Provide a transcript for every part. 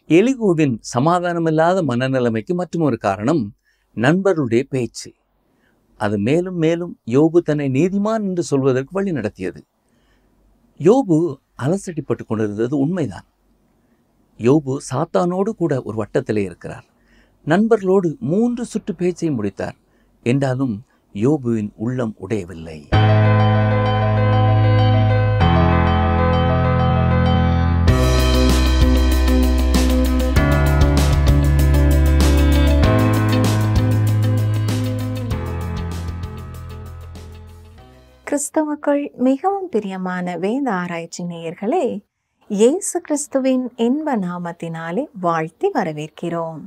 எலிகூவின் சமாதானமில்லாத மனநிலைமைக்கு மற்றொரு காரணம் நண்பர்களுடைய பேச்சு. அது மேலும் மேலும் யோபு தன்னை நீதிமான் என்று சொல்வதற்கு வழி நடத்தியது. யோபு அலசடிப்பட்டு கொண்டிருந்தது உண்மைதான். யோபு சாத்தானோடு கூட ஒரு வட்டத்திலே இருக்கிறார். நண்பர்களோடு 3 சுற்று பேச்சை முடித்தார். என்றாலும் யோபுவின் உள்ளம் உடையவில்லை. கிறிஸ்தவுக்குள் மிகவும் பிரியமான வேத ஆராய்ச்சி நேயர்களே, இயேசு கிறிஸ்துவின் இன்ப நாமத்தினாலே வாழ்த்தி வரவேற்கிறோம்.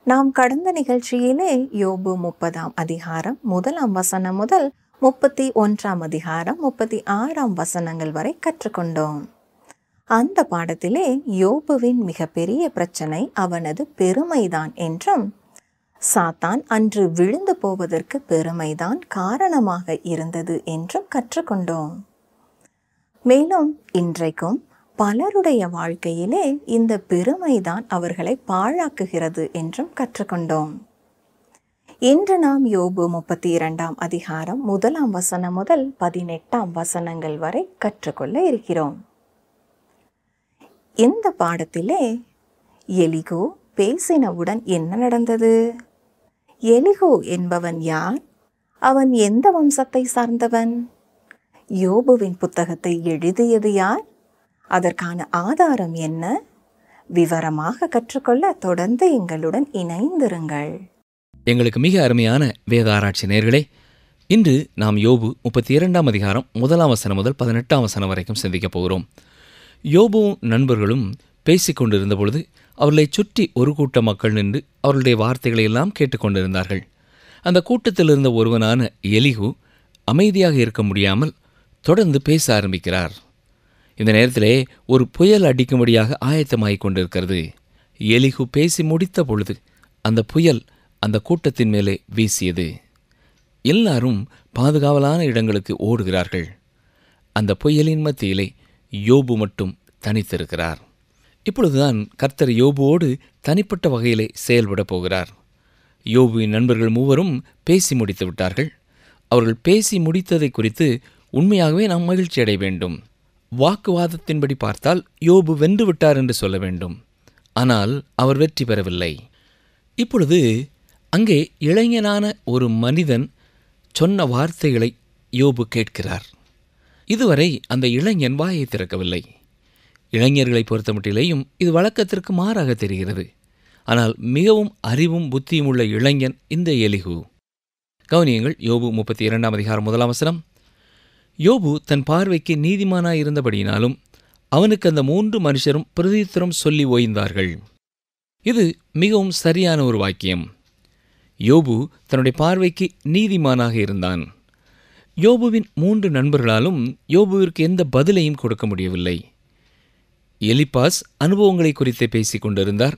நாம் கடந்த நிகழ்ச்சியிலே யோபு 30ஆம் அதிகாரம் 1ஆம் வசனம் முதல் 31ஆம் அதிகாரம் 36ஆம் வசனங்கள் வரை கற்றுக்கொண்டோம். அந்த பாடத்திலே யோபுவின் மிகப்பெரிய பிரச்சனை அவனது பெருமைதான் என்றும், சாத்தான் அன்று விழுந்து போவதற்கு பெருமைதான் காரணமாக இருந்தது என்றும் கற்றுக்கொண்டோம். மேலும் இன்றைக்கும் பலருடைய வாழ்க்கையிலே இந்த பெருமைதான் அவர்களை பாழாக்குகிறது என்றும் கற்றுக்கொண்டோம். இன்று நாம் யோபு 32ஆம் அதிகாரம் 1ஆம் வசனம் முதல் 18ஆம் வசனங்கள் வரை கற்றுக்கொள்ள இருக்கிறோம். இந்த பாடத்திலே எலிகூ பேசினவுடன் என்ன நடந்தது? எலிகூ என்பவன் யார்? அவன் எந்த வம்சத்தை சார்ந்தவன்? யோபுவின் புத்தகத்தை எழுதியது யார்? அதற்கான ஆதாரம் என்ன? விவரமாக கற்றுக்கொள்ள தொடர்ந்து எங்களுடன் இணைந்திருங்கள். எங்களுக்கு மிக அருமையான வேத ஆராய்ச்சி நேயர்களே, இன்று நாம் யோபு 32ஆம் அதிகாரம் 1ஆம் வசனம் முதல் 18ஆம் வசனம் வரைக்கும் சிந்திக்கப் போகிறோம். யோபுவும் நண்பர்களும் பேசிக் கொண்டிருந்த பொழுது அவர்களைச் சுற்றி ஒரு கூட்ட மக்கள் நின்று அவர்களுடைய வார்த்தைகளை எல்லாம் கேட்டுக்கொண்டிருந்தார்கள். அந்த கூட்டத்தில் இருந்த ஒருவனான எலிகூ அமைதியாக இருக்க முடியாமல் தொடர்ந்து பேச ஆரம்பிக்கிறார். இந்த நேரத்திலே ஒரு புயல் அடிக்கும்படியாக ஆயத்தமாகிக் கொண்டிருக்கிறது. எலிகூ பேசி முடித்த பொழுது அந்த புயல் அந்த கூட்டத்தின் மேலே வீசியது. எல்லாரும் பாதுகாவலான இடங்களுக்கு ஓடுகிறார்கள். அந்த புயலின் மத்தியிலே யோபு மட்டும் தனித்திருக்கிறார். இப்பொழுதுதான் கர்த்தர் யோபுவோடு தனிப்பட்ட வகையிலே செயல்பட போகிறார். யோபுவின் நண்பர்கள் மூவரும் பேசி முடித்து விட்டார்கள். அவர்கள் பேசி முடித்ததை குறித்து உண்மையாகவே நாம் மகிழ்ச்சி அடைய வேண்டும். வாக்குவாதத்தின்படி பார்த்தால் யோபு வென்று விட்டார் என்று சொல்ல வேண்டும். ஆனால் அவர் வெற்றி பெறவில்லை. இப்பொழுது அங்கே இளைஞனான ஒரு மனிதன் சொன்ன வார்த்தைகளை யோபு கேட்கிறார். இதுவரை அந்த இளைஞன் வாயை திறக்கவில்லை. இளைஞர்களை பொறுத்தமட்டிலேயும் இது வழக்கத்திற்கு மாறாக தெரிகிறது. ஆனால் மிகவும் அறிவும் புத்தியும் உள்ள இளைஞன் இந்த எலிகூ. கவனியங்கள், யோபு 32ஆம் அதிகாரம் 1ஆம் வசனம். யோபு தன் பார்வைக்கு நீதிமானாயிருந்தபடியினாலும் அவனுக்கு அந்த 3 மனுஷரும் பிரதியுத்தரம் சொல்லி ஓய்ந்தார்கள். இது மிகவும் சரியான ஒரு வாக்கியம். யோபு தன்னுடைய பார்வைக்கு நீதிமானாக இருந்தான். யோபுவின் 3 நண்பர்களாலும் யோபுவிற்கு எந்த பதிலையும் கொடுக்க முடியவில்லை. எலிப்பாஸ் அனுபவங்களை குறித்தே பேசிக் கொண்டிருந்தார்.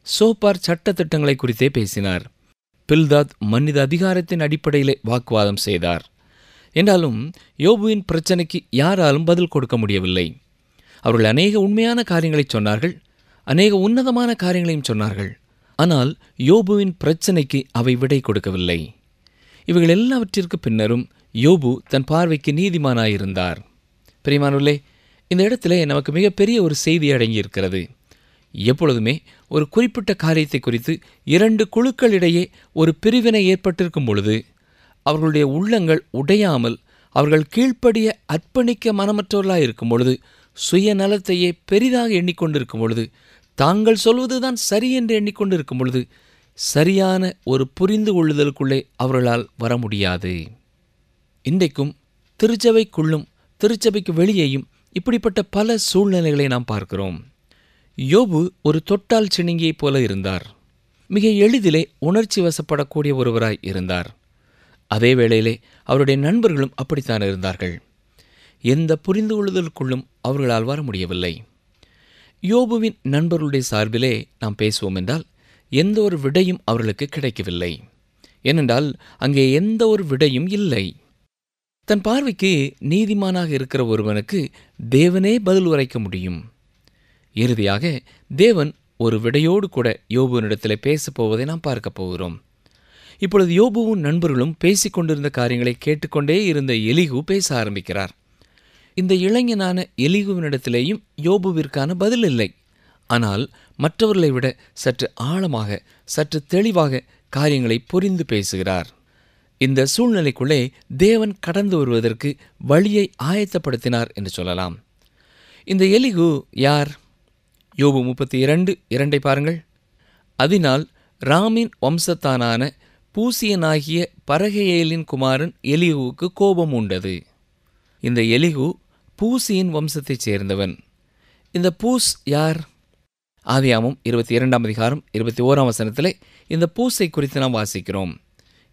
சோப்பார் சட்டத்திட்டங்களை குறித்தே பேசினார். பில்தாத் மனித அதிகாரத்தின் அடிப்படையிலே வாக்குவாதம் செய்தார். என்றாலும் யோபுவின் பிரச்சனைக்கு யாராலும் பதில் கொடுக்க முடியவில்லை. அவர்கள் அநேக உண்மையான காரியங்களை சொன்னார்கள், அநேக உன்னதமான காரியங்களையும் சொன்னார்கள். ஆனால் யோபுவின் பிரச்சனைக்கு அவை விடை கொடுக்கவில்லை. இவைகள் எல்லாவற்றிற்கு பின்னரும் யோபு தன் பார்வைக்கு நீதிமானாயிருந்தார். பிரியமானவர்களே, இந்த இடத்திலே நமக்கு மிகப்பெரிய ஒரு செய்தி அடங்கியிருக்கிறது. எப்பொழுதுமே ஒரு குறிப்பிட்ட காரியத்தை குறித்து 2 குழுக்களிடையே ஒரு பிரிவினை ஏற்பட்டிருக்கும் பொழுது அவர்களுடைய உள்ளங்கள் உடையாமல் அவர்கள் கீழ்ப்படிய அர்ப்பணிக்க மனமற்றவர்களாக இருக்கும் பொழுது, சுயநலத்தையே பெரிதாக எண்ணிக்கொண்டிருக்கும் பொழுது, தாங்கள் சொல்வதுதான் சரி என்று எண்ணிக்கொண்டிருக்கும் பொழுது சரியான ஒரு புரிந்து கொள்ளுதலுக்குள்ளே அவர்களால் வர முடியாது. இன்றைக்கும் திருச்சபைக்குள்ளும் திருச்சபைக்கு வெளியேயும் இப்படிப்பட்ட பல சூழ்நிலைகளை நாம் பார்க்கிறோம். யோபு ஒரு தொட்டால் சிணுங்கியைப் போல இருந்தார். மிக எளிதிலே உணர்ச்சி வசப்படக்கூடிய ஒருவராய் இருந்தார். அதே வேளையிலே அவருடைய நண்பர்களும் அப்படித்தான் இருந்தார்கள். எந்த புரிந்து கொள்ளுதலுக்குள்ளும் அவர்களால் வர முடியவில்லை. யோபுவின் நண்பர்களுடைய சார்பிலே நாம் பேசுவோம் என்றால் எந்த ஒரு விடையும் அவர்களுக்கு கிடைக்கவில்லை. ஏனென்றால் அங்கே எந்த ஒரு விடையும் இல்லை. தன் பார்வைக்கு நீதிமானாக இருக்கிற ஒருவனுக்கு தேவனே பதில் உரைக்க முடியும். இறுதியாக தேவன் ஒரு விடையோடு கூட யோபுவினிடத்தில் பேசப் போவதை நாம் பார்க்க போகிறோம். இப்பொழுது யோபுவும் நண்பர்களும் பேசிக் கொண்டிருந்த காரியங்களை கேட்டுக்கொண்டே இருந்த எலிகு பேச ஆரம்பிக்கிறார். இந்த இளைஞனான எலிகுவினிடத்திலேயும் யோபுவிற்கான பதில் இல்லை. ஆனால் மற்றவர்களை விட சற்று ஆழமாக, சற்று தெளிவாக காரியங்களை புரிந்து பேசுகிறார். இந்த சூழ்நிலைக்குள்ளே தேவன் கடந்து வருவதற்கு வழியை ஆயத்தப்படுத்தினார் என்று சொல்லலாம். இந்த எலிகு யார்? யோபு 32:2 பாருங்கள். அதனால் ராமின் வம்சத்தானான பூசியனாகிய பரகெயேலின் குமாரன் எலிகுவுக்கு கோபம் உண்டது. இந்த எலிகு பூசியின் வம்சத்தைச் சேர்ந்தவன். இந்த பூஸ் யார்? ஆதியாகமம் 22:21 இந்த பூசை குறித்து நாம் வாசிக்கிறோம்.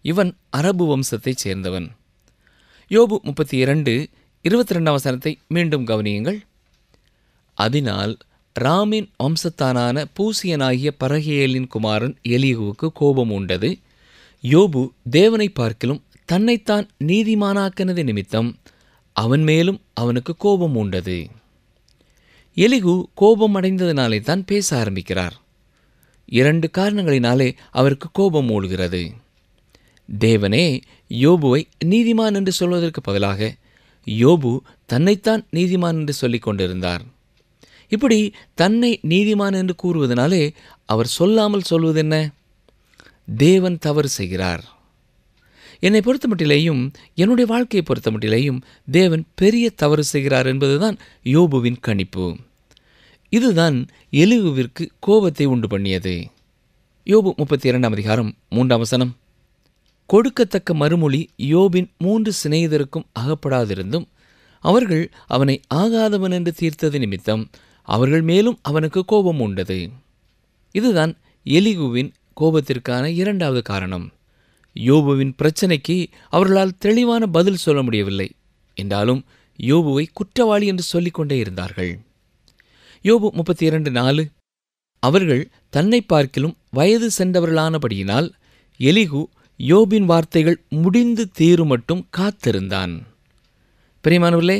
இவன் அரபு வம்சத்தைச் சேர்ந்தவன். யோபு 32:22 மீண்டும் கவனியுங்கள். அதனால் ராமின் வம்சத்தானான பூசியனாகிய பரகெயேலின் குமாரன் எலிகுவுக்கு கோபம் உண்டது. யோபு தேவனை பார்க்கிலும் தன்னைத்தான் நீதிமானாக்கினது நிமித்தம் அவன் மேலும் அவனுக்கு கோபம் உண்டது. எலிகு கோபம் அடைந்ததினாலே தான் பேச ஆரம்பிக்கிறார். 2 காரணங்களினாலே அவருக்கு கோபம் மூழ்கிறது. தேவனே யோபுவை நீதிமான் என்று சொல்வதற்கு பதிலாக யோபு தன்னைத்தான் நீதிமான் என்று சொல்லிக் கொண்டிருந்தார். இப்படி தன்னை நீதிமான் என்று கூறுவதனாலே அவர் சொல்லாமல் சொல்வதென்ன? தேவன் தவறு செய்கிறார். என்னை பொறுத்தமட்டிலேயும், என்னுடைய வாழ்க்கையை பொறுத்தமட்டிலேயும் தேவன் பெரிய தவறு செய்கிறார் என்பதுதான் யோபுவின் கணிப்பு. இதுதான் எலிகுவிற்கு கோபத்தை உண்டு பண்ணியது. யோபு 32:3 கொடுக்கத்தக்க மறுமொழி யோபின் 3 சிநேகிதருக்கும் அகப்படாதிருந்தும் அவர்கள் அவனை ஆகாதவன் என்று தீர்த்தது நிமித்தம் அவர்கள் மேலும் அவனுக்கு கோபம் உண்டது. இதுதான் எலிகுவின் கோபத்திற்கான 2வது காரணம். யோபுவின் பிரச்சனைக்கு அவர்களால் தெளிவான பதில் சொல்ல முடியவில்லை என்றாலும் யோபுவை குற்றவாளி என்று சொல்லிக்கொண்டே இருந்தார்கள். யோபு 32:4 அவர்கள் தன்னை பார்க்கிலும் வயது சென்றவர்களானபடியினால் எலிகு யோபின் வார்த்தைகள் முடிந்து தீரும் மட்டும் காத்திருந்தான். பிரியமானவர்களே,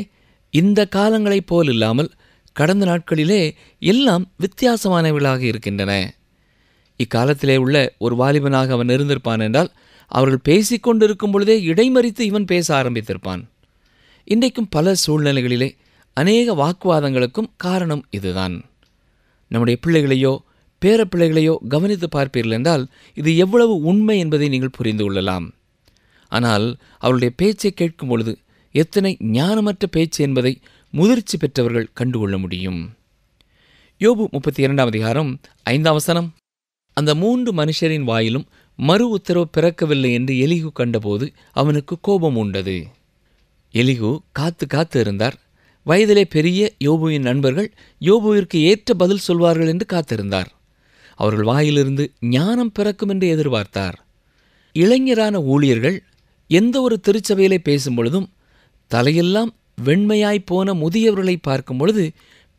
இந்த காலங்களைப் போல் இல்லாமல் கடந்த நாட்களிலே எல்லாம் வித்தியாசமானவர்களாக இருக்கின்றன. இக்காலத்திலே உள்ள ஒரு வாலிபனாக அவன் இருந்திருப்பான் என்றால் அவர்கள் பேசிக்கொண்டிருக்கும் பொழுதே இடைமறித்து இவன் பேச ஆரம்பித்திருப்பான். இன்றைக்கும் பல சூழ்நிலைகளிலே அநேக வாக்குவாதங்களுக்கும் காரணம் இதுதான். நம்முடைய பிள்ளைகளையோ பேரப்பிள்ளைகளையோ கவனித்து பார்ப்பீர்கள் என்றால் இது எவ்வளவு உண்மை என்பதை நீங்கள் புரிந்து கொள்ளலாம். ஆனால் அவருடைய பேச்சை கேட்கும் பொழுது எத்தனை ஞானமற்ற பேச்சு என்பதை முதிர்ச்சி பெற்றவர்கள் கண்டுகொள்ள முடியும். யோபு 32:5 அந்த 3 மனுஷரின் வாயிலும் மறு உத்தரவு பிறக்கவில்லை என்று எலிகு கண்டபோது அவனுக்கு கோபம் உண்டது. எலிகு காத்து இருந்தார். வயதிலே பெரிய யோபுவின் நண்பர்கள் யோபுவிற்கு ஏற்ற பதில் சொல்வார்கள் என்று காத்திருந்தார். அவர்கள் வாயிலிருந்து ஞானம் பிறக்கும் என்று எதிர்பார்த்தார். இளைஞரான ஊழியர்கள் எந்த ஒரு திருச்சபையிலே பேசும் பொழுதும் தலையெல்லாம் வெண்மையாய்ப்போன முதியவர்களை பார்க்கும் பொழுது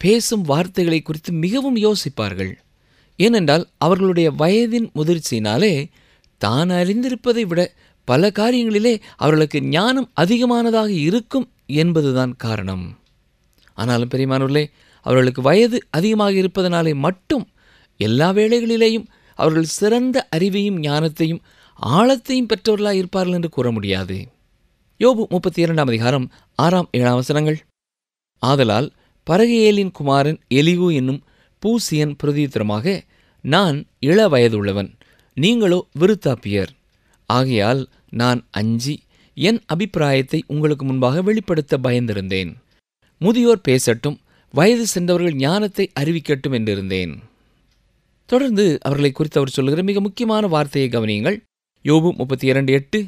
பேசும் வார்த்தைகளை குறித்து மிகவும் யோசிப்பார்கள். ஏனென்றால் அவர்களுடைய வயதின் முதிர்ச்சியினாலே தான் அறிந்திருப்பதை விட பல காரியங்களிலே அவர்களுக்கு ஞானம் அதிகமானதாக இருக்கும் என்பதுதான் காரணம். ஆனாலும் பெரியமானவர்களே, அவர்களுக்கு வயது அதிகமாக இருப்பதனாலே மட்டும் எல்லா வேளைகளிலேயும் அவர்கள் சிறந்த அறிவையும் ஞானத்தையும் ஆழத்தையும் பெற்றவர்களாக இருப்பார்கள் என்று கூற முடியாது. யோபு 32:6-7 ஆதலால் பரகெயேலின் குமாரன் எலிகு என்னும் பூசியன் பிரதியுத்தரமாக, நான் இள வயதுள்ளவன், நீங்களோ விருத்தாப்பியர். ஆகையால் நான் அஞ்சி என் அபிப்பிராயத்தை உங்களுக்கு முன்பாக வெளிப்படுத்த பயந்திருந்தேன். முதியோர் பேசட்டும், வயது சென்றவர்கள் ஞானத்தை அறிவிக்கட்டும் என்றிருந்தேன். தொடர்ந்து அவர்களை குறித்து அவர் சொல்லுகிற மிக முக்கியமான வார்த்தையை கவனியுங்கள். யோபு 32:8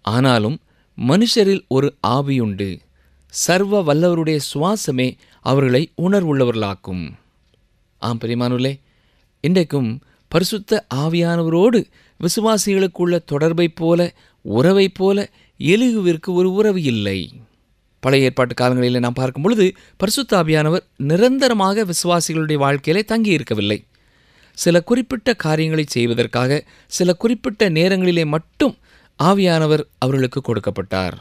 ஆனாலும் மனுஷரில் ஒரு ஆவியுண்டு, சர்வ வல்லவருடைய சுவாசமே அவர்களை உணர்வுள்ளவர்களாக்கும். ஆம் பிரியமானவர்களே, இன்றைக்கும் பரிசுத்த ஆவியானவரோடு விசுவாசிகளுக்குள்ள தொடர்பைப் போல, உறவைப் போல எலிகுவிற்கு ஒரு உறவு இல்லை. பழைய ஏற்பாட்டு காலங்களில் நாம் பார்க்கும் பொழுது பரிசுத்த ஆவியானவர் நிரந்தரமாக விசுவாசிகளுடைய வாழ்க்கையிலே தங்கியிருக்கவில்லை. சில குறிப்பிட்ட காரியங்களை செய்வதற்காக சில குறிப்பிட்ட நேரங்களிலே மட்டும் ஆவியானவர் அவர்களுக்கு கொடுக்கப்பட்டார்.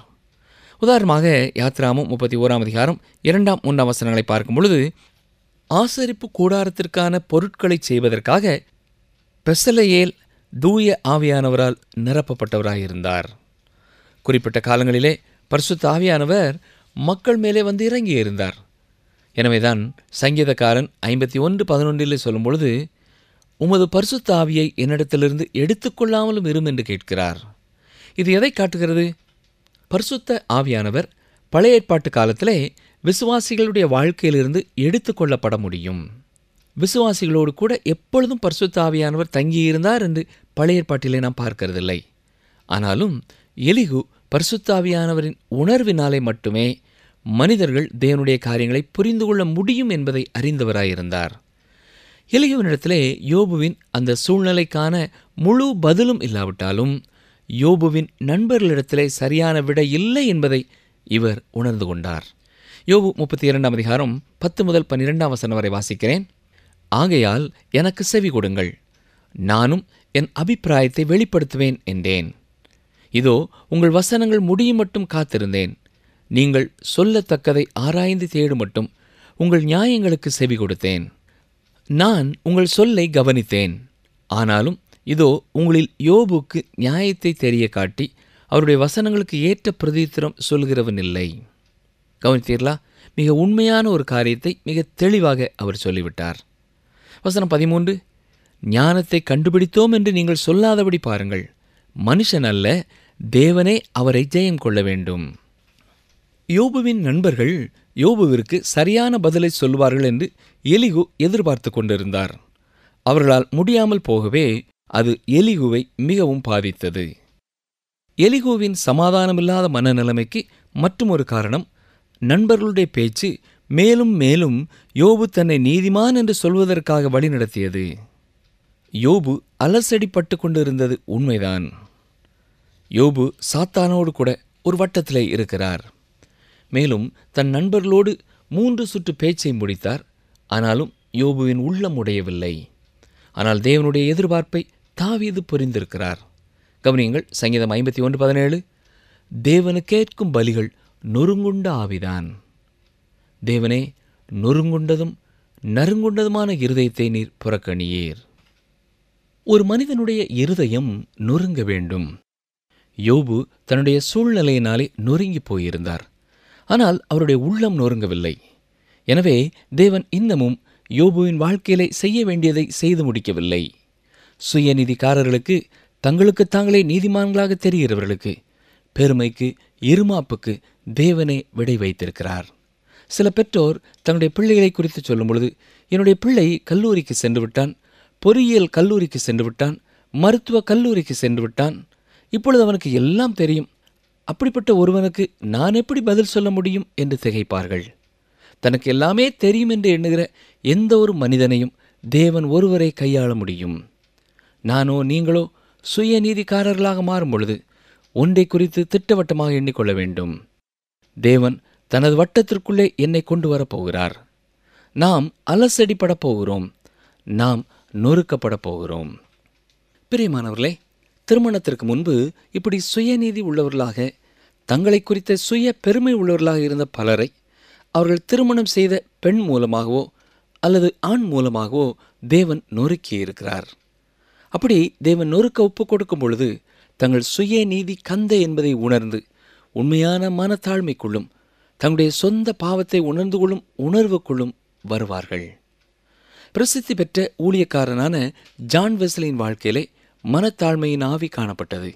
உதாரணமாக யாத்ராகமம் 31:2-3 பார்க்கும் பொழுது, ஆசரிப்பு கூடாரத்திற்கான பொருட்களை செய்வதற்காக பெசலெயேல் தூய ஆவியானவரால் நிரப்பப்பட்டவராயிருந்தார். குறிப்பிட்ட காலங்களிலே பரிசுத்த ஆவியானவர் மக்கள் மேலே வந்து இறங்கியிருந்தார். எனவேதான் சங்கீதக்காரன் 51:11 சொல்லும் பொழுது, உமது பரிசுத்த ஆவியை என்னிடத்திலிருந்து எடுத்துக்கொள்ளாமலும் இரும் என்று கேட்கிறார். இது எதை காட்டுகிறது? பரிசுத்த ஆவியானவர் பழைய ஏற்பாட்டு காலத்திலே விசுவாசிகளுடைய வாழ்க்கையிலிருந்து எடுத்துக்கொள்ளப்பட முடியும். விசுவாசிகளோடு கூட எப்பொழுதும் பரிசுத்த ஆவியானவர் தங்கியிருந்தார் என்று பழைய ஏற்பாட்டிலே நாம் பார்க்கிறதில்லை. ஆனாலும் எலிகு பரிசுத்த ஆவியானவரின் உணர்வினாலே மட்டுமே மனிதர்கள் தேவனுடைய காரியங்களை புரிந்து கொள்ள முடியும் என்பதை அறிந்தவராயிருந்தார். எலிகுவினிடத்திலே யோபுவின் அந்த சூழ்நிலைக்கான முழு பதிலும் இல்லாவிட்டாலும் யோபுவின் நண்பர்களிடத்திலே சரியான விடை இல்லை என்பதை இவர் உணர்ந்து கொண்டார். யோபு 32:10-12 வரை வாசிக்கிறேன். ஆகையால் எனக்கு செவி கொடுங்கள், நானும் என் அபிப்பிராயத்தை வெளிப்படுத்துவேன் என்றேன். இதோ உங்கள் வசனங்கள் முடியும் மட்டும் காத்திருந்தேன். நீங்கள் சொல்லத்தக்கதை ஆராய்ந்து தேடும் மட்டும் உங்கள் நியாயங்களுக்கு செவி கொடுத்தேன். நான் உங்கள் சொல்லை கவனித்தேன். ஆனாலும் இதோ உங்களில் யோபுக்கு நியாயத்தை தெரிய காட்டி அவருடைய வசனங்களுக்கு ஏற்ற பிரதித்திரம் சொல்கிறவன் இல்லை. கவனித்தீர்களா? மிக உண்மையான ஒரு காரியத்தை மிக தெளிவாக அவர் சொல்லிவிட்டார். வசனம் 13, ஞானத்தை கண்டுபிடித்தோம் என்று நீங்கள் சொல்லாதபடி பாருங்கள். மனுஷன் அல்ல, தேவனே அவரை ஜெயம் கொள்ள வேண்டும். யோபுவின் நண்பர்கள் யோபுவிற்கு சரியான பதிலை சொல்வார்கள் என்று எலிகு எதிர்பார்த்து கொண்டிருந்தார். அவர்களால் முடியாமல் போகவே அது எலிகுவை மிகவும் பாதித்தது. எலிகுவின் சமாதானமில்லாத மனநிலைமைக்கு மற்றும் ஒரு காரணம், நண்பர்களுடைய பேச்சு மேலும் மேலும் யோபு தன்னை நீதிமான் என்று சொல்வதற்காக வழிநடத்தியது. யோபு அலசடிப்பட்டு கொண்டிருந்தது உண்மைதான். யோபு சாத்தானோடு கூட ஒரு வட்டத்திலே இருக்கிறார். மேலும் தன் நண்பர்களோடு 3 சுற்று பேச்சை முடித்தார். ஆனாலும் யோபுவின் உள்ளம் உடையவில்லை. ஆனால் தேவனுடைய எதிர்பார்ப்பை தாவீது புரிந்திருக்கிறார். கவனியுங்கள், சங்கீதம் 51:17, தேவனு கேட்கும் பலிகள் நொறுங்குண்ட ஆவிதான். தேவனே, நொறுங்குண்டதும் நறுங்குண்டதுமான இருதயத்தை நீர் புறக்கணியீர். ஒரு மனிதனுடைய இருதயம் நொறுங்க வேண்டும். யோபு தன்னுடைய சூழ்நிலையினாலே நொறுங்கி போயிருந்தார். ஆனால் அவருடைய உள்ளம் நொறுங்கவில்லை. எனவே தேவன் இன்னமும் யோபுவின் வாழ்க்கையிலே செய்ய வேண்டியதை செய்து முடிக்கவில்லை. சுயநீதிக்காரர்களுக்கு, தங்களுக்கு தாங்களே நீதிமான்களாக தெரிகிறவர்களுக்கு, பெருமைக்கு, இருமாப்புக்கு தேவனே விடை வைத்திருக்கிறார். சில பெற்றோர் தங்களுடைய பிள்ளைகளை குறித்து சொல்லும் பொழுது, என்னுடைய பிள்ளை கல்லூரிக்கு சென்று விட்டான், பொறியியல் கல்லூரிக்கு சென்று விட்டான், மருத்துவ கல்லூரிக்கு சென்று விட்டான், இப்பொழுது அவனுக்கு எல்லாம் தெரியும், அப்படிப்பட்ட ஒருவனுக்கு நான் எப்படி பதில் சொல்ல முடியும் என்று திகைப்பார்கள். தனக்கு எல்லாமே தெரியும் என்று எண்ணுகிற எந்த ஒரு மனிதனையும் தேவன் ஒருவரை கையாள முடியும். நானோ நீங்களோ சுயநீதிக்காரர்களாக மாறும் பொழுது ஒன்றை குறித்து திட்டவட்டமாக எண்ணிக்கொள்ள வேண்டும். தேவன் தனது வட்டத்திற்குள்ளே என்னை கொண்டு வரப்போகிறார். நாம் அலசடிப்படப் போகிறோம். நாம் நொறுக்கப்படப் போகிறோம். பிரியமானவர்களே, திருமணத்திற்கு முன்பு இப்படி சுயநீதி உள்ளவர்களாக, தங்களை குறித்த சுய பெருமை உள்ளவர்களாக இருந்த பலரை அவர்கள் திருமணம் செய்த பெண் மூலமாகவோ அல்லது ஆண் மூலமாகவோ தேவன் நொறுக்கியிருக்கிறார். அப்படி தேவன் நொறுக்க ஒப்புக் கொடுக்கும் பொழுது தங்கள் சுயநீதி கந்தை என்பதை உணர்ந்து உண்மையான மனத்தாழ்மைக்குள்ளும் தங்களுடைய சொந்த பாவத்தை உணர்ந்து கொள்ளும் உணர்வுக்குள்ளும் வருவார்கள். பிரசித்தி பெற்ற ஊழியக்காரனான ஜான் வெஸ்லியின் வாழ்க்கையிலே மனத்தாழ்மையின் ஆவி காணப்பட்டது.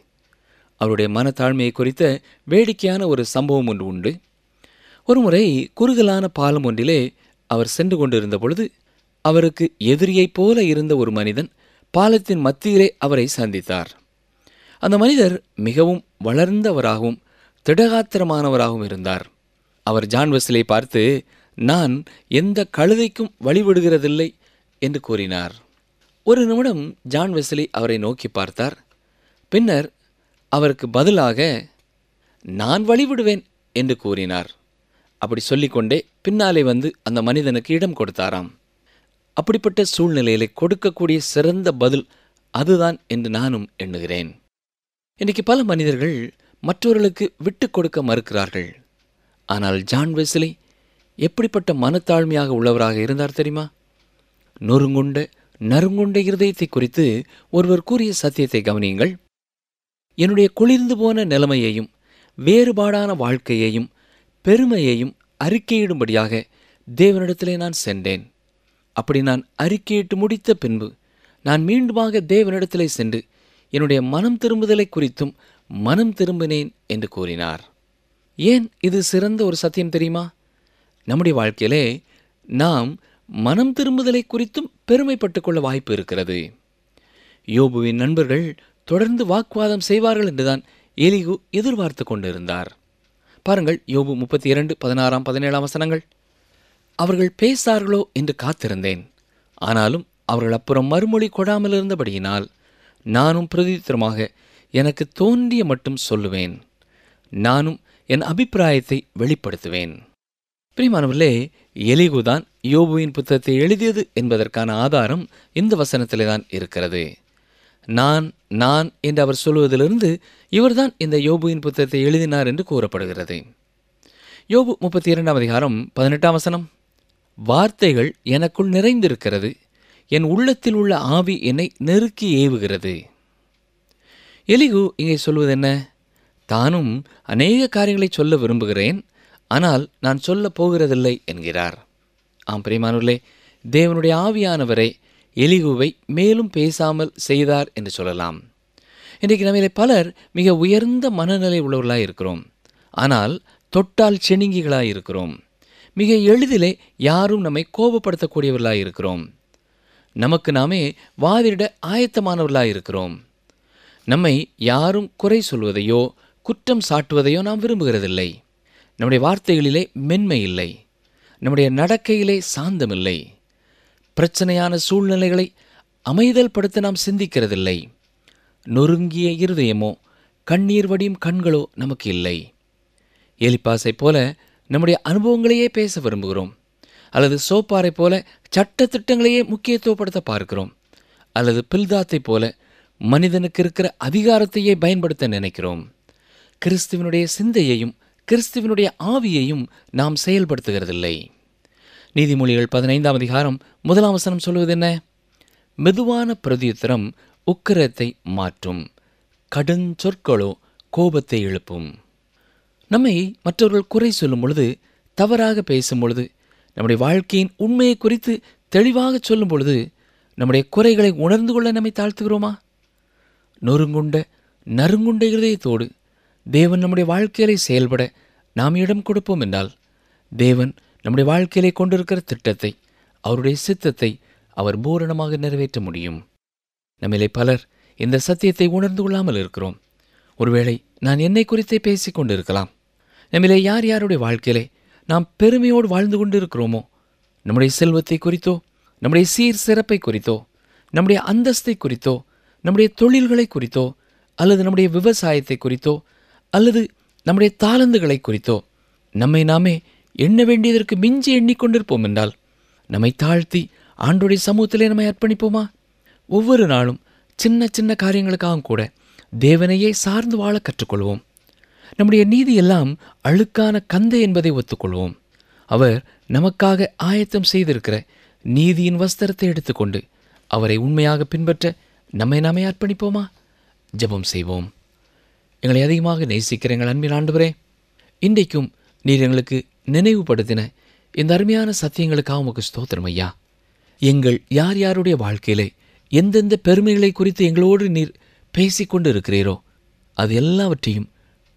அவருடைய மனத்தாழ்மையை குறித்த வேடிக்கையான ஒரு சம்பவம் ஒன்று உண்டு. ஒருமுறை குறுகலான பாலம் ஒன்றிலே அவர் சென்று கொண்டிருந்த பொழுது அவருக்கு எதிரியைப் போல இருந்த ஒரு மனிதன் பாலத்தின் மத்தியிலே அவரை சந்தித்தார். அந்த மனிதர் மிகவும் வளர்ந்தவராகவும் திடகாத்திரமானவராகவும் இருந்தார். அவர் ஜான் வெஸ்லியை பார்த்து, நான் எந்த கழுதைக்கும் வழிவிடுகிறதில்லை என்று கூறினார். ஒரு நிமிடம் ஜான் வெஸ்லி அவரை நோக்கி பார்த்தார். பின்னர் அவருக்கு பதிலாக, நான் வழிவிடுவேன் என்று கூறினார். அப்படி சொல்லிக்கொண்டே பின்னாலே வந்து அந்த மனிதனுக்கு இடம் கொடுத்தாராம். அப்படிப்பட்ட சூழ்நிலையிலே கொடுக்கக்கூடிய சிறந்த பதில் அதுதான் என்று நானும் எண்ணுகிறேன். இன்றைக்கு பல மனிதர்கள் மற்றவர்களுக்கு விட்டு கொடுக்க மறுக்கிறார்கள். ஆனால் ஜான் வெஸ்லி எப்படிப்பட்ட மனத்தாழ்மையாக உள்ளவராக இருந்தார் தெரியுமா? நொறுங்குண்ட நறுங்குண்ட இருதயத்தை குறித்து ஒருவர் கூறிய சத்தியத்தை கவனியுங்கள். என்னுடைய குளிர்ந்து போன நிலைமையையும் வேறுபாடான வாழ்க்கையையும் பெருமையையும் அறிக்கையிடும்படியாக தேவனிடத்திலே நான் சென்றேன். அப்படி நான் அறிக்கையிட்டு முடித்த பின்பு நான் மீண்டுமாக தேவனிடத்திலே சென்று என்னுடைய மனம் திரும்புதலை குறித்தும் மனம் திரும்பினேன் என்று கூறினார். ஏன் இது சிறந்த ஒரு சத்தியம் தெரியுமா? நம்முடைய வாழ்க்கையிலே நாம் மனம் திரும்புதலை குறித்தும் பெருமைப்பட்டுக் கொள்ள வாய்ப்பு இருக்கிறது. யோபுவின் நண்பர்கள் தொடர்ந்து வாக்குவாதம் செய்வார்கள் என்றுதான் எலிகு எதிர்பார்த்து கொண்டிருந்தார். பாருங்கள், யோபு 32, 16, 17 வசனங்கள். அவர்கள் பேசார்களோ என்று காத்திருந்தேன், ஆனாலும் அவர்கள் அப்புறம் மறுமொழி கொடாமல் இருந்தபடியினால் நானும் பிரதித்திரமாக எனக்கு தோன்றிய மட்டும் சொல்லுவேன், நானும் என் அபிப்பிராயத்தை வெளிப்படுத்துவேன். பிரியமானவர்களே, எலிகுதான் யோபுவின் புத்தகத்தை எழுதியது என்பதற்கான ஆதாரம் இந்த வசனத்திலே தான் இருக்கிறது. நான் நான் என்று அவர் சொல்வதிலிருந்து இவர்தான் இந்த யோபுவின் புத்தகத்தை எழுதினார் என்று கூறப்படுகிறது. யோபு 32 அதிகாரம் 18 வசனம். வார்த்தைகள் எனக்குள் நிறைந்திருக்கிறது, என் உள்ளத்தில் உள்ள ஆவி என்னை நெருக்கி ஏவுகிறது. எலிகு இங்கே சொல்வது என்ன? தானும் அநேக காரியங்களை சொல்ல விரும்புகிறேன், ஆனால் நான் சொல்ல போகிறதில்லை என்கிறார். ஆம் பிரியமானவர்களே, தேவனுடைய ஆவியானவரை எலிகுவை மேலும் பேசாமல் செய்தார் என்று சொல்லலாம். இன்றைக்கு நம்மிலே பலர் மிக உயர்ந்த மனநிலை உள்ளவர்களாக இருக்கிறோம், ஆனால் தொட்டால் செணிங்கிகளாக இருக்கிறோம். மிக எளிதிலே யாரும் நம்மை கோபப்படுத்தக்கூடியவர்களாக இருக்கிறோம். நமக்கு நாமே வாதிட ஆயத்தமானவர்களாக இருக்கிறோம். நம்மை யாரும் குறை சொல்வதையோ குற்றம் சாட்டுவதையோ நாம் விரும்புகிறதில்லை. நம்முடைய வார்த்தைகளிலே மென்மை இல்லை, நம்முடைய நடக்கையிலே சாந்தமில்லை. பிரச்சனையான சூழ்நிலைகளை அமைதல் படுத்த நாம் சிந்திக்கிறதில்லை. நொறுங்கிய இருதயமோ கண்ணீர் வடியும் கண்களோ நமக்கு இல்லை. எலிப்பாசை போல நம்முடைய அனுபவங்களையே பேச விரும்புகிறோம், அல்லது சோப்பாரை போல சட்ட திட்டங்களையே முக்கியத்துவப்படுத்த பார்க்கிறோம், அல்லது பில்தாத்தை போல மனிதனுக்கு இருக்கிற அதிகாரத்தையே பயன்படுத்த நினைக்கிறோம். கிறிஸ்துவனுடைய சிந்தையையும் கிறிஸ்துவனுடைய ஆவியையும் நாம் செயல்படுத்துகிறதில்லை. நீதிமொழிகள் 15 அதிகாரம் 1 வசனம் சொல்வது என்ன? மெதுவான பிரதியுத்தரம் உக்கிரத்தை மாற்றும், கடுஞ்சொற்களோ கோபத்தை எழுப்பும். நம்மை மற்றவர்கள் குறை சொல்லும் பொழுது, தவறாக பேசும் பொழுது, நம்முடைய வாழ்க்கையின் உண்மையை குறித்து தெளிவாக சொல்லும் பொழுது நம்முடைய குறைகளை உணர்ந்து கொள்ள நம்மை தாழ்த்துகிறோமா? நொறுங்குண்ட நறுங்குண்ட இருதயத்தோடு தேவன் நம்முடைய வாழ்க்கையிலே செயல்பட நாம் இடம் கொடுப்போம் என்றால், தேவன் நம்முடைய வாழ்க்கையிலே கொண்டிருக்கிற திட்டத்தை, அவருடைய சித்தத்தை அவர் பூரணமாக நிறைவேற்ற முடியும். நம்மிலே பலர் இந்த சத்தியத்தை உணர்ந்து கொள்ளாமல் இருக்கிறோம். ஒருவேளை நான் என்னை குறித்தே பேசிக் கொண்டிருக்கலாம். நம்மிலே யார் யாருடைய வாழ்க்கையிலே நாம் பெருமையோடு வாழ்ந்து கொண்டு இருக்கிறோமோ, நம்முடைய செல்வத்தை குறித்தோ, நம்முடைய சீர் சிறப்பை குறித்தோ, நம்முடைய அந்தஸ்தை குறித்தோ, நம்முடைய தொழில்களை குறித்தோ, அல்லது நம்முடைய விவசாயத்தை குறித்தோ, அல்லது நம்முடைய தாளந்துகளை குறித்தோ நம்மை நாமே எண்ண வேண்டியதற்கு மிஞ்சி எண்ணிக்கொண்டிருப்போம் என்றால், நம்மை தாழ்த்தி ஆண்டோடைய சமூகத்திலே நம்மை அர்ப்பணிப்போமா? ஒவ்வொரு நாளும் சின்ன சின்ன காரியங்களுக்காகவும் கூட தேவனையே சார்ந்து வாழ கற்றுக்கொள்வோம். நம்முடைய நீதி எல்லாம் அழுக்கான கந்தை என்பதை ஒத்துக்கொள்வோம். அவர் நமக்காக ஆயத்தம் செய்திருக்கிற நீதியின் வஸ்திரத்தை எடுத்துக்கொண்டு அவரை உண்மையாக பின்பற்ற நம்மை நாமே அர்ப்பணிப்போமா? ஜெபம் செய்வோம். எங்களை அதிகமாக நேசிக்கிற எங்கள் அன்பின் ஆண்டவரே, இன்றைக்கும் நீர் எங்களுக்கு நினைவுபடுத்தின இந்த அருமையான சத்தியங்களுக்காக உமக்கு ஸ்தோத்திரம் ஐயா. எங்கள் யார் யாருடைய வாழ்க்கையிலே எந்தெந்த பெருமைகளை குறித்து எங்களோடு நீர் பேசிக்கொண்டு இருக்கிறீரோ அது எல்லாவற்றையும்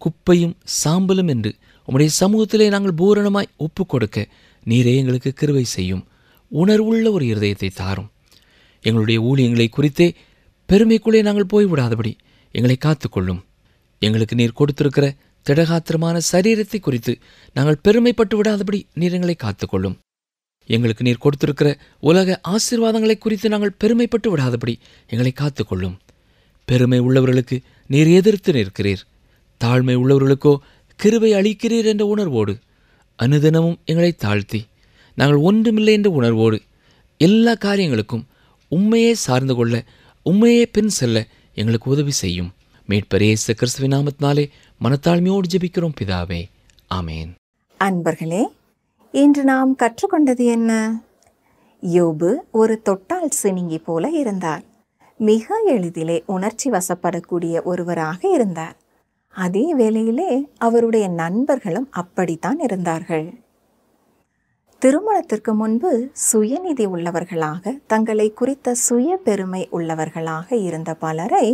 குப்பையும் சாம்பலும் என்று உம்முடைய சமூகத்திலே நாங்கள் பூரணமாய் ஒப்புக் கொடுக்க நீரே எங்களுக்கு கிருபை செய்யும். உணர்வுள்ள ஒரு இருதயத்தை தாரும். எங்களுடைய ஊழியங்களை குறித்தே பெருமைக்குள்ளே நாங்கள் போய்விடாதபடி எங்களை காத்துக்கொள்ளும். எங்களுக்கு நீர் கொடுத்திருக்கிற திடகாத்திரமான சரீரத்தை குறித்து நாங்கள் பெருமைப்பட்டு விடாதபடி நீர் எங்களை காத்துக்கொள்ளும். எங்களுக்கு நீர் கொடுத்திருக்கிற உலக ஆசீர்வாதங்களை குறித்து நாங்கள் பெருமைப்பட்டு விடாதபடி எங்களை காத்துக்கொள்ளும். பெருமை உள்ளவர்களுக்கு நீர் எதிர்த்து நிற்கிறீர், தாழ்மை உள்ளவர்களுக்கோ கிருபை அளிக்கிறீர் என்ற உணர்வோடு அனுதினமும் எங்களை தாழ்த்தி நாங்கள் ஒன்றுமில்லை என்ற உணர்வோடு எல்லா காரியங்களுக்கும் உண்மையே சார்ந்து கொள்ள, உண்மையே பின் செல்ல எங்களுக்கு உதவி செய்யும். மீட்பர் இயேசு கிறிஸ்துவின் நாமத்தினாலே மனத்தாழ்மையோடு ஜெபிக்கிறோம் பிதாவே, ஆமேன். அன்பர்களே, இன்று நாம் கற்றுக்கொண்டது என்ன? யோபு ஒரு தொட்டால் சினிங்கி போல இருந்தார். மிக எளிதிலே உணர்ச்சி வசப்படக்கூடிய ஒருவராக இருந்தார். அதே வேளையிலே அவருடைய நண்பர்களும் அப்படித்தான் இருந்தார்கள். திருமணத்திற்கு முன்பு சுயநிதி உள்ளவர்களாக, தங்களை குறித்த சுய பெருமை உள்ளவர்களாக இருந்த பலரை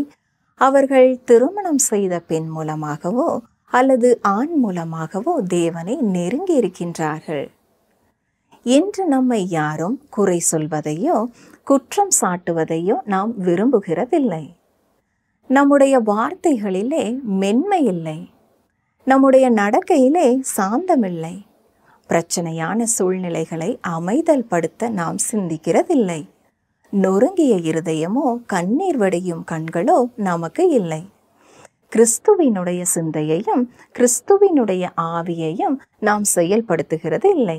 அவர்கள் திருமணம் செய்த பெண் மூலமாகவோ அல்லது ஆண் மூலமாகவோ தேவனை நெருங்கி இருக்கின்றார்கள். இன்று நம்மை யாரும் குறை சொல்வதையோ குற்றம் சாட்டுவதையோ நாம் விரும்புகிறதில்லை. நம்முடைய வார்த்தைகளிலே மென்மை இல்லை, நம்முடைய நடக்கையிலே சாந்தமில்லை. பிரச்சனையான சூழ்நிலைகளை அமைதல் படுத்த நாம் சிந்திக்கிறதில்லை. நொறுங்கிய இருதயமோ கண்ணீர் வடியும் கண்களோ நமக்கு இல்லை. கிறிஸ்துவினுடைய சிந்தையையும் கிறிஸ்துவினுடைய ஆவியையும் நாம் செயல்படுத்துகிறது இல்லை.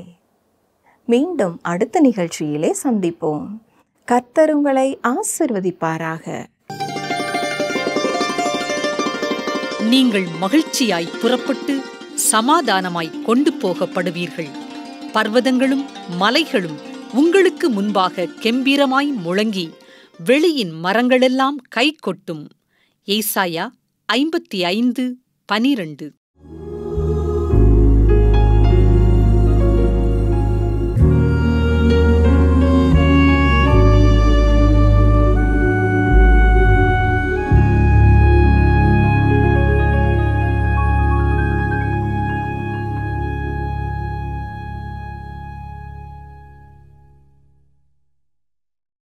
மீண்டும் அடுத்த நிகழ்ச்சியிலே சந்திப்போம். கர்த்தர் உங்களை ஆசீர்வதிப்பாராக. நீங்கள் மகிழ்ச்சியாய் புறப்பட்டு சமாதானமாய் கொண்டு போகப்படுவீர்கள். பர்வதங்களும் மலைகளும் உங்களுக்கு முன்பாக கெம்பீரமாய் முழங்கி வெளியின் மரங்களெல்லாம் கை கொட்டும். ஏசாயா 55:12.